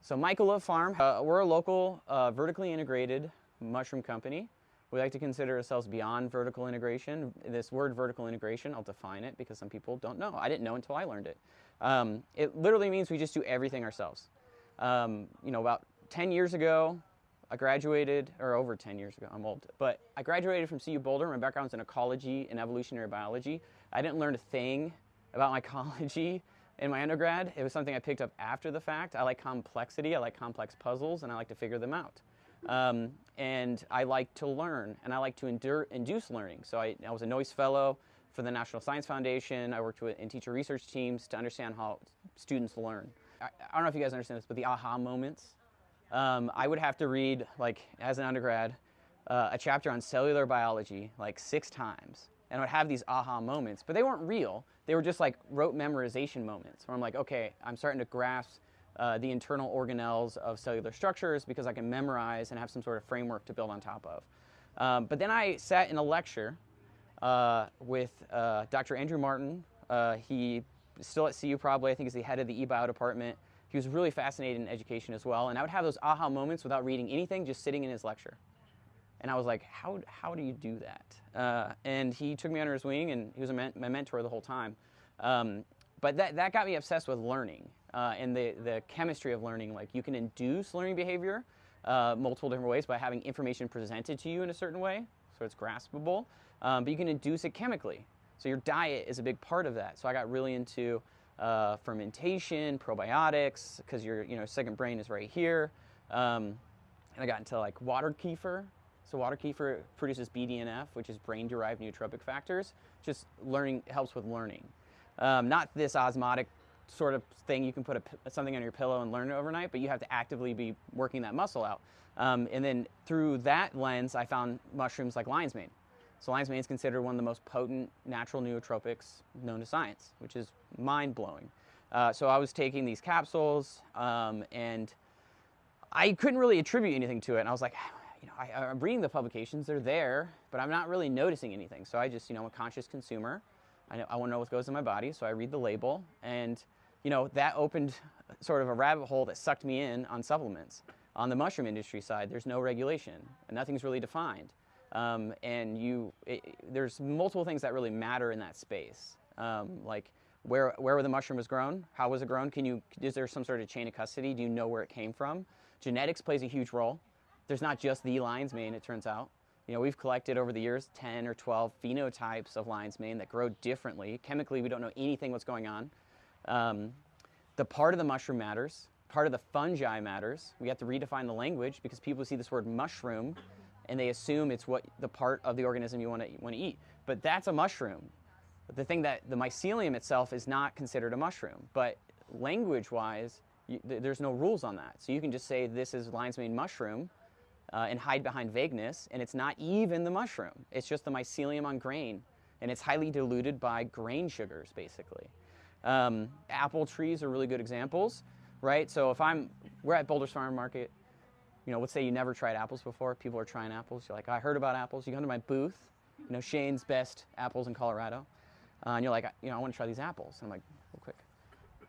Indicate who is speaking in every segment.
Speaker 1: So Mycolove Farm, we're a local vertically integrated mushroom company. We like to consider ourselves beyond vertical integration. This word vertical integration, I'll define it because some people don't know. I didn't know until I learned it. It literally means we just do everything ourselves. About 10 years ago, I graduated, or over 10 years ago, I'm old, but I graduated from CU Boulder. My background's in ecology and evolutionary biology. I didn't learn a thing about mycology in my undergrad. It was something I picked up after the fact. I like complexity, I like complex puzzles, and I like to figure them out. And I like to learn, and I like to induce learning. So I was a NOIS fellow for the National Science Foundation. I worked in teacher research teams to understand how students learn. I don't know if you guys understand this, but the aha moments. I would have to read, like, as an undergrad, a chapter on cellular biology like 6 times. And I would have these aha moments, but they weren't real. They were just like rote memorization moments where I'm like, okay, I'm starting to grasp the internal organelles of cellular structures because I can memorize and have some sort of framework to build on top of. But then I sat in a lecture with Dr. Andrew Martin. He is still at CU probably. I think he's the head of the eBio department. He was really fascinated in education as well. And I would have those aha moments without reading anything, just sitting in his lecture. And I was like, how do you do that? And he took me under his wing, and he was my mentor the whole time. But that got me obsessed with learning and the chemistry of learning. Like, you can induce learning behavior multiple different ways by having information presented to you in a certain way, so it's graspable. But you can induce it chemically. So your diet is a big part of that. So I got really into fermentation, probiotics, because your second brain is right here. And I got into like water kefir. So water kefir produces BDNF, which is brain-derived nootropic factors. Just learning helps with learning. Not this osmotic sort of thing you can put something on your pillow and learn it overnight, but you have to actively be working that muscle out. And then through that lens, I found mushrooms like lion's mane. So lion's mane is considered one of the most potent natural nootropics known to science, which is mind-blowing. So I was taking these capsules, and I couldn't really attribute anything to it. And I was like, I'm reading the publications, they're there, but I'm not really noticing anything. So I just, I'm a conscious consumer. I want to know what goes in my body, so I read the label. And, that opened sort of a rabbit hole that sucked me in on supplements. On the mushroom industry side, there's no regulation, and nothing's really defined. There's multiple things that really matter in that space. Like where the mushroom was grown, how was it grown? Is there some sort of chain of custody? Do you know where it came from? Genetics plays a huge role. There's not just the lion's mane, it turns out. We've collected over the years 10 or 12 phenotypes of lion's mane that grow differently. Chemically, we don't know anything what's going on. The part of the mushroom matters. Part of the fungi matters. We have to redefine the language because people see this word mushroom and they assume it's the part of the organism you want to eat. But that's a mushroom. But the thing that the mycelium itself is not considered a mushroom. But language-wise, there's no rules on that. So you can just say this is lion's mane mushroom and hide behind vagueness, and it's not even the mushroom. It's just the mycelium on grain, and it's highly diluted by grain sugars, basically. Apple trees are really good examples, right? So we're at Boulder's Farm Market. Let's say you never tried apples before. People are trying apples. You're like, I heard about apples. You come to my booth, Shane's best apples in Colorado, and you're like, I want to try these apples. And I'm like, real quick.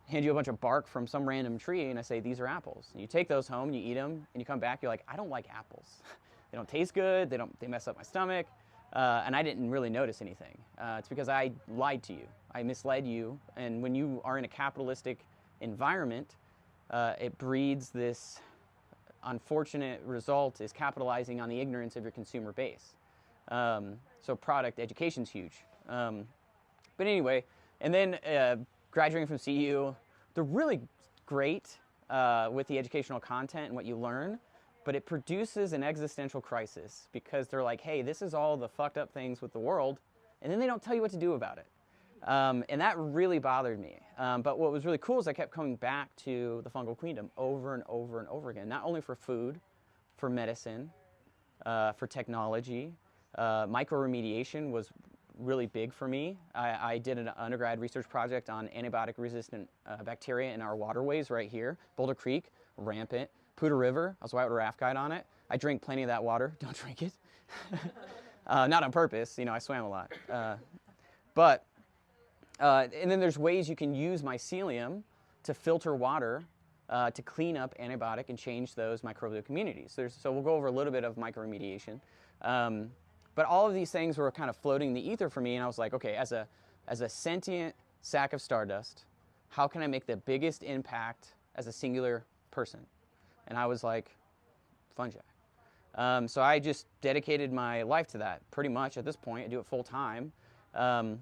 Speaker 1: Hand you a bunch of bark from some random tree, and I say, these are apples. And you take those home, you eat them, and you come back, you're like, I don't like apples. They don't taste good, they mess up my stomach, and I didn't really notice anything. It's because I lied to you. I misled you, and when you are in a capitalistic environment, it breeds this unfortunate result is capitalizing on the ignorance of your consumer base. So product education's huge. But anyway, and then graduating from CU, they're really great with the educational content and what you learn, but it produces an existential crisis because they're like, hey, this is all the fucked up things with the world, and then they don't tell you what to do about it. And that really bothered me. But what was really cool is I kept coming back to the fungal queendom over and over and over again, not only for food, for medicine, for technology. Microremediation was really big for me. I did an undergrad research project on antibiotic-resistant bacteria in our waterways right here. Boulder Creek, rampant. Poudre River, I was a whitewater raft guide on it. I drink plenty of that water. Don't drink it. Not on purpose. I swam a lot. And then there's ways you can use mycelium to filter water to clean up antibiotic and change those microbial communities. So we'll go over a little bit of microremediation. But all of these things were kind of floating in the ether for me, and I was like, okay, as a sentient sack of stardust, how can I make the biggest impact as a singular person? And I was like, fungi. So I just dedicated my life to that, pretty much at this point. I do it full time. I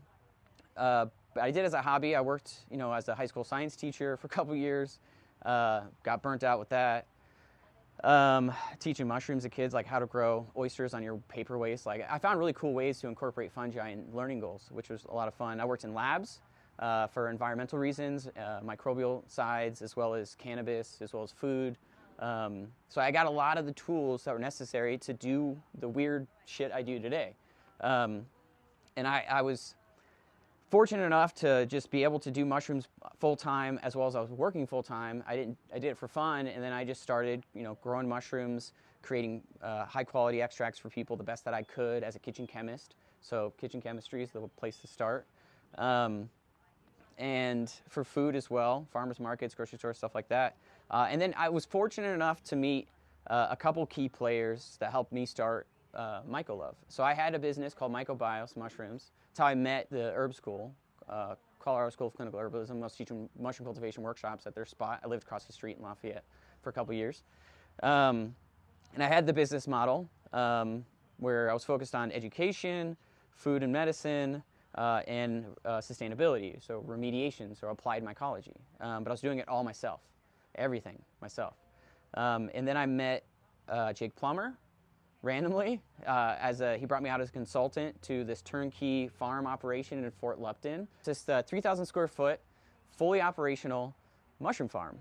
Speaker 1: did it as a hobby. I worked, as a high school science teacher for a couple years. Got burnt out with that. Teaching mushrooms to kids, like how to grow oysters on your paper waste. Like, I found really cool ways to incorporate fungi in learning goals, which was a lot of fun. I worked in labs for environmental reasons, microbial sides, as well as cannabis, as well as food. So I got a lot of the tools that were necessary to do the weird shit I do today. And I was fortunate enough to just be able to do mushrooms full-time, as well as I was working full-time. I did it for fun, and then I just started, growing mushrooms, creating high-quality extracts for people the best that I could as a kitchen chemist. So kitchen chemistry is the place to start. And for food as well, farmers markets, grocery stores, stuff like that. And then I was fortunate enough to meet a couple key players that helped me start Mycolove. So I had a business called Mycobios Mushrooms. That's how I met the herb school, Colorado School of Clinical Herbalism. I was teaching mushroom cultivation workshops at their spot. I lived across the street in Lafayette for a couple years. And I had the business model where I was focused on education, food and medicine, and sustainability, so remediation, so applied mycology. But I was doing it all myself, everything myself. And then I met Jake Plummer randomly. He brought me out as a consultant to this turnkey farm operation in Fort Lupton. It's this 3,000 square foot, fully operational mushroom farm.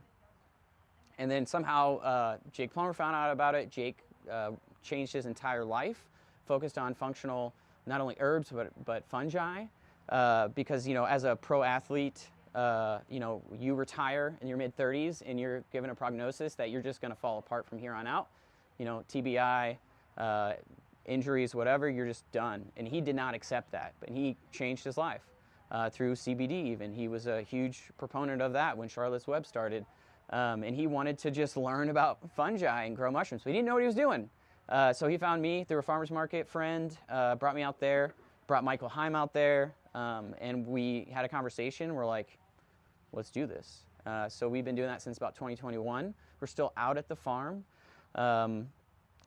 Speaker 1: And then somehow Jake Plummer found out about it. Jake changed his entire life, focused on functional, not only herbs, but fungi. Because, as a pro athlete, you retire in your mid-30s and you're given a prognosis that you're just going to fall apart from here on out. TBI, injuries, whatever, you're just done. And he did not accept that, but he changed his life through CBD even. He was a huge proponent of that when Charlotte's Web started. And he wanted to just learn about fungi and grow mushrooms, but he didn't know what he was doing. So he found me through a farmer's market friend, brought me out there, brought Michael Heim out there, and we had a conversation. We're like, let's do this. So we've been doing that since about 2021. We're still out at the farm.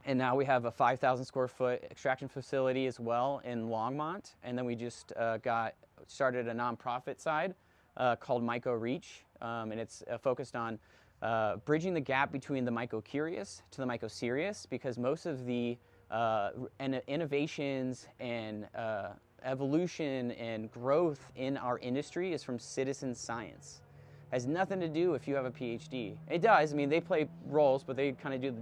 Speaker 1: And now we have a 5,000 square foot extraction facility as well in Longmont. And then we just started a nonprofit side called Myco Reach. And it's focused on bridging the gap between the myco-curious to the myco-serious, because most of the innovations and evolution and growth in our industry is from citizen science. It has nothing to do if you have a PhD. It does. I mean, they play roles, but they kind of do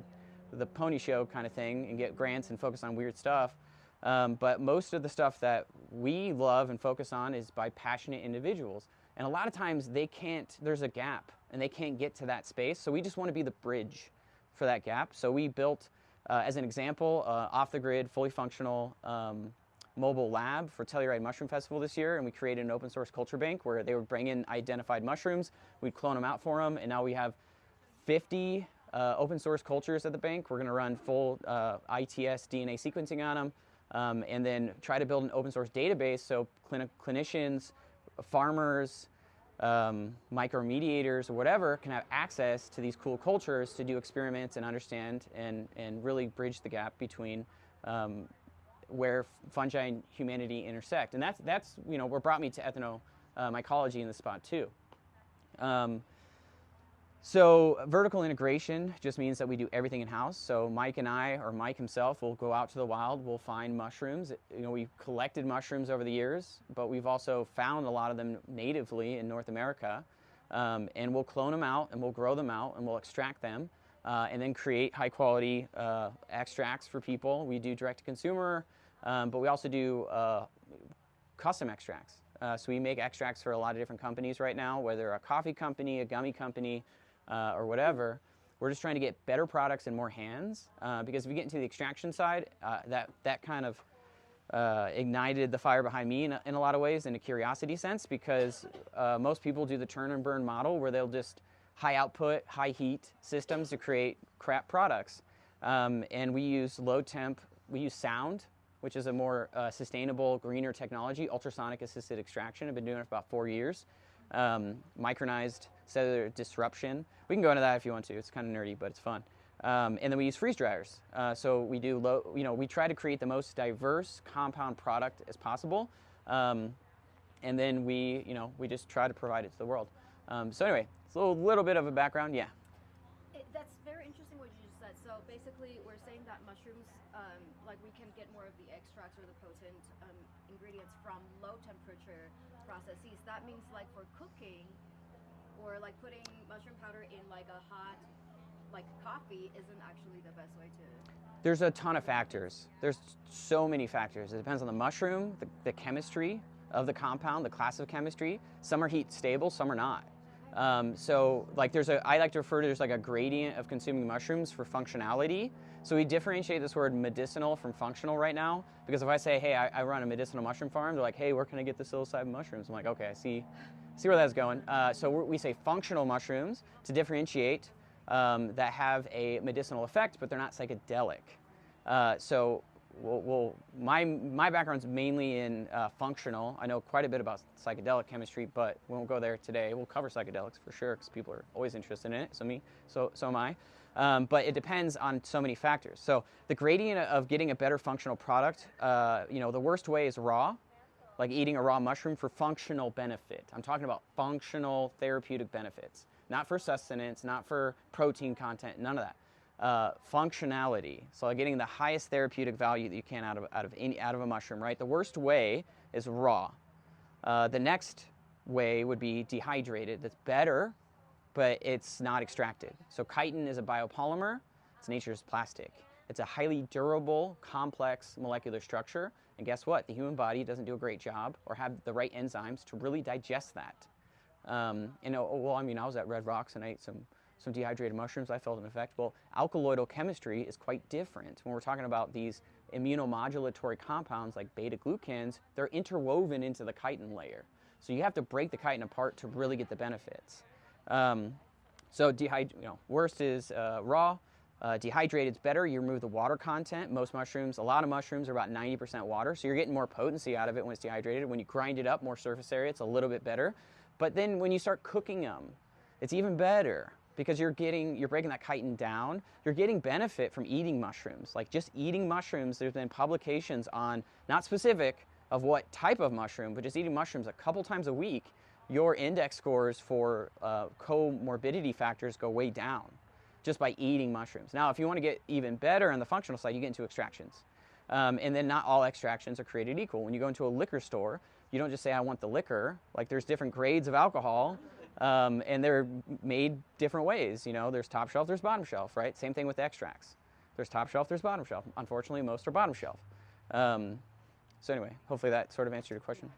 Speaker 1: the pony show kind of thing and get grants and focus on weird stuff. But most of the stuff that we love and focus on is by passionate individuals. And a lot of times there's a gap and they can't get to that space. So we just want to be the bridge for that gap. So we built, as an example, off the grid, fully functional mobile lab for Telluride Mushroom Festival this year. And we created an open source culture bank where they would bring in identified mushrooms. We'd clone them out for them. And now we have 50 open source cultures at the bank. We're going to run full ITS DNA sequencing on them, and then try to build an open source database so clinicians, farmers, micromediators, or whatever can have access to these cool cultures to do experiments and understand and really bridge the gap between where fungi and humanity intersect. And that's what brought me to ethnomycology in this spot too. So vertical integration just means that we do everything in-house. So Mike and I, or Mike himself, will go out to the wild, we'll find mushrooms. We've collected mushrooms over the years, but we've also found a lot of them natively in North America. And we'll clone them out, and we'll grow them out, and we'll extract them, and then create high-quality extracts for people. We do direct-to-consumer, but we also do custom extracts. So we make extracts for a lot of different companies right now, whether a coffee company, a gummy company, or whatever. We're just trying to get better products in more hands, because if we get into the extraction side, that kind of ignited the fire behind me in a lot of ways, in a curiosity sense, because most people do the turn and burn model where they'll just high output, high heat systems to create crap products. And we use low temp, we use sound, which is a more sustainable, greener technology, ultrasonic assisted extraction. I've been doing it for about 4 years. Micronized cellular disruption. We can go into that if you want to. It's kind of nerdy, but it's fun. And then we use freeze dryers. So we do we try to create the most diverse compound product as possible. And then we just try to provide it to the world. So anyway, it's a little bit of a background, yeah.
Speaker 2: That's very interesting what you just said. So basically, we're saying that mushrooms, like we can get more of the extracts or the potent ingredients from low temperature processes. That means like for cooking, or like putting mushroom powder in like a hot, like coffee, isn't actually the best way to.
Speaker 1: There's a ton of factors. There's so many factors. It depends on the mushroom, the chemistry of the compound, the class of chemistry. Some are heat stable, some are not. So like I like to refer to there's like a gradient of consuming mushrooms for functionality. So we differentiate this word medicinal from functional right now, because if I say, hey, I run a medicinal mushroom farm, they're like, hey, where can I get the psilocybin mushrooms? I'm like, okay, I see where that's going. So we say functional mushrooms to differentiate that have a medicinal effect, but they're not psychedelic. So my background's mainly in functional. I know quite a bit about psychedelic chemistry, but we won't go there today. We'll cover psychedelics for sure, because people are always interested in it. So am I. But it depends on so many factors. So the gradient of getting a better functional product, the worst way is raw, like eating a raw mushroom for functional benefit. I'm talking about functional therapeutic benefits, not for sustenance, not for protein content, none of that. Functionality, so getting the highest therapeutic value that you can out of a mushroom, right? The worst way is raw. The next way would be dehydrated. That's better, but it's not extracted. So chitin is a biopolymer. It's nature's plastic. It's a highly durable, complex molecular structure. And guess what? The human body doesn't do a great job or have the right enzymes to really digest that. I was at Red Rocks and I ate some dehydrated mushrooms. I felt an effect. Well, alkaloidal chemistry is quite different. When we're talking about these immunomodulatory compounds like beta-glucans, they're interwoven into the chitin layer. So you have to break the chitin apart to really get the benefits. Worst is raw. Dehydrated's better. You remove the water content. A lot of mushrooms are about 90% water, so you're getting more potency out of it when it's dehydrated. When you grind it up, more surface area, it's a little bit better. But then when you start cooking them, it's even better, because you're breaking that chitin down. You're getting benefit from eating mushrooms. Like just eating mushrooms, there's been publications on, not specific of what type of mushroom, but just eating mushrooms a couple times a week, your index scores for comorbidity factors go way down just by eating mushrooms. Now, if you want to get even better on the functional side, you get into extractions. And then not all extractions are created equal. When you go into a liquor store, you don't just say, I want the liquor. Like there's different grades of alcohol. And they're made different ways. There's top shelf, there's bottom shelf, right? Same thing with extracts. There's top shelf, there's bottom shelf. Unfortunately, most are bottom shelf. So anyway, hopefully that sort of answered your question.